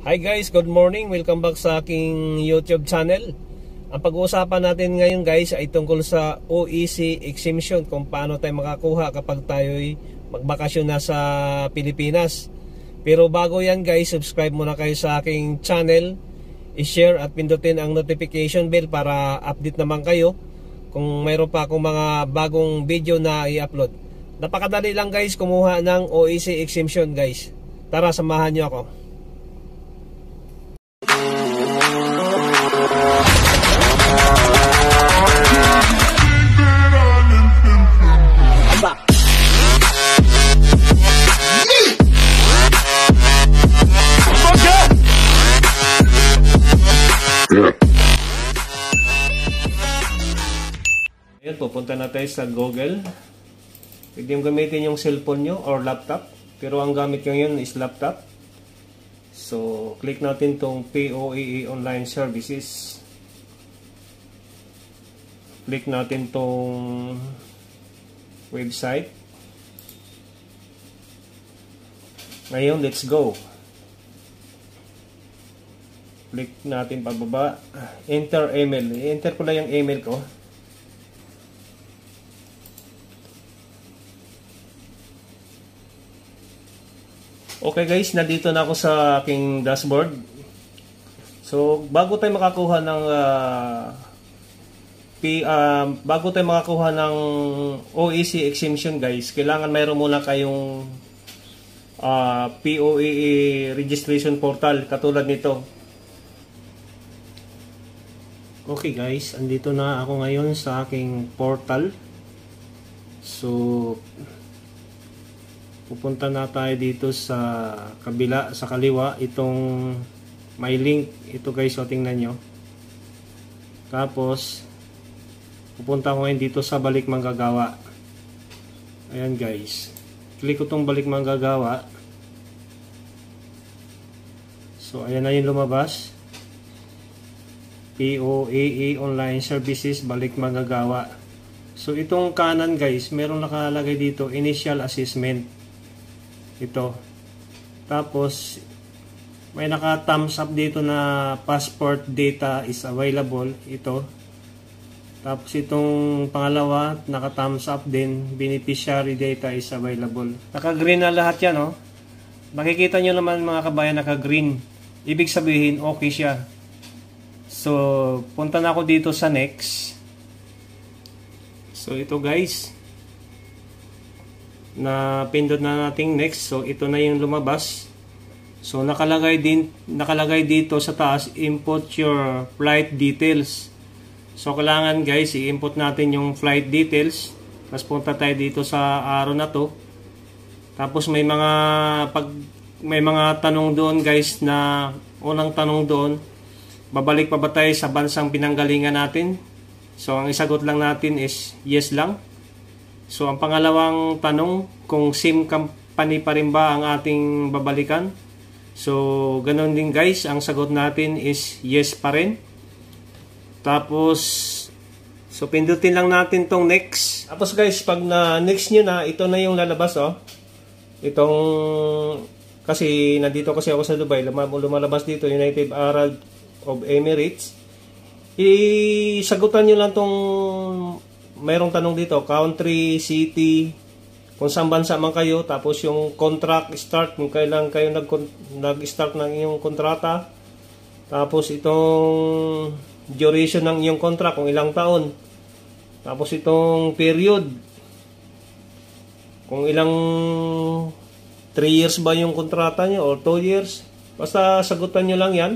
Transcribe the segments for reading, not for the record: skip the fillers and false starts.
Hi guys, good morning. Welcome back sa aking YouTube channel. Ang pag-uusapan natin ngayon guys ay tungkol sa OEC exemption, kung paano tayo makakuha kapag tayo'y magbakasyon na sa Pilipinas. Pero bago yan guys, subscribe muna kayo sa aking channel, i-share at pindutin ang notification bell para update naman kayo kung mayroon pa akong mga bagong video na i-upload. Napakadali lang guys kumuha ng OEC exemption guys. Tara, samahan nyo ako. Ayan, pupunta na tayo sa Google. Pwede yung gamitin yung cellphone nyo or laptop, pero ang gamit nyo yun is laptop. So, click natin tong POEE Online Services. Click natin tong website. Ngayon, let's go. Click natin pababa. Enter email. I-enter ko na yung email ko. Okay guys, nandito na ako sa aking dashboard. So, bago tayo makakuha ng OEC exemption guys, kailangan mayroon muna kayong POEE registration portal katulad nito. Okay guys, andito na ako ngayon sa aking portal. So, pupunta na tayo dito sa kabila, sa kaliwa, itong may link. Ito guys, so tingnan nyo. Tapos, pupunta ko ngayon dito sa balik manggagawa. Ayan guys. Click ko itong balik manggagawa. So, ayan na yung lumabas. POEE Online Services, balik manggagawa. So, itong kanan guys, meron nakalagay dito, Initial Assessment. Ito. Tapos, may naka-thumbs up dito na passport data is available. Ito. Tapos, itong pangalawa, naka-thumbs up din, beneficiary data is available. Naka-green na lahat yan, oh. Makikita nyo naman mga kabayan, naka-green. Ibig sabihin, okay siya. So, punta na ako dito sa next. So, ito guys. Na pindot na nating next. So ito na yung lumabas. So nakalagay dito sa taas, input your flight details. So kailangan guys i-input natin yung flight details. Tapos punta tayo dito sa arrow na to. Tapos may mga tanong doon guys, na unang tanong doon, babalik pa ba tayo sa bansang pinanggalingan natin? So ang isagot lang natin is yes lang. So, ang pangalawang tanong, kung SIM company pa rin ba ang ating babalikan? So, ganun din guys, ang sagot natin is yes pa rin. Tapos, so pindutin lang natin tong next. Tapos guys, pag na-next nyo na, ito na yung lalabas, oh. Itong, kasi nandito kasi ako sa Dubai, lumalabas dito, United Arab of Emirates. Isagutan nyo lang tong mayroong tanong dito, country, city, kung saan bansa man kayo, tapos yung contract start, kung kailan kayo nag-start ng iyong kontrata, tapos itong duration ng iyong contract, kung ilang taon, tapos itong period, kung ilang 3 years ba yung kontrata nyo, or 2 years, basta sagutan nyo lang yan,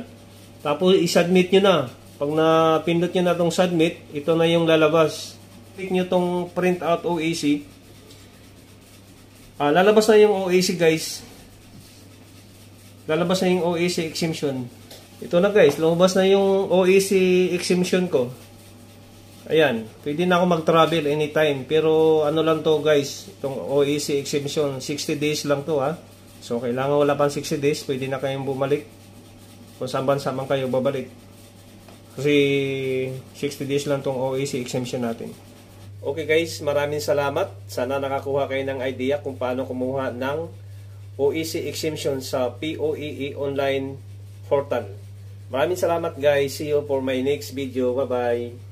tapos i-submit nyo na. Pag napindot nyo na itong submit, ito na yung lalabas. Click nyo tong print out OEC. Lalabas na yung OEC guys. Lalabas na yung OEC exemption. Ito na guys, lumabas na yung OEC exemption ko. Ayan, pwede na ako mag-travel anytime. Pero ano lang to guys, itong OEC exemption, 60 days lang to ha. So kailangan wala pang 60 days, pwede na kayong bumalik. Kung saan bansa man kayo babalik. Kasi 60 days lang tong OEC exemption natin. Okay guys, maraming salamat. Sana nakakuha kayo ng idea kung paano kumuha ng OEC exemption sa POEE Online Hortan. Maraming salamat guys. See you for my next video. Bye-bye.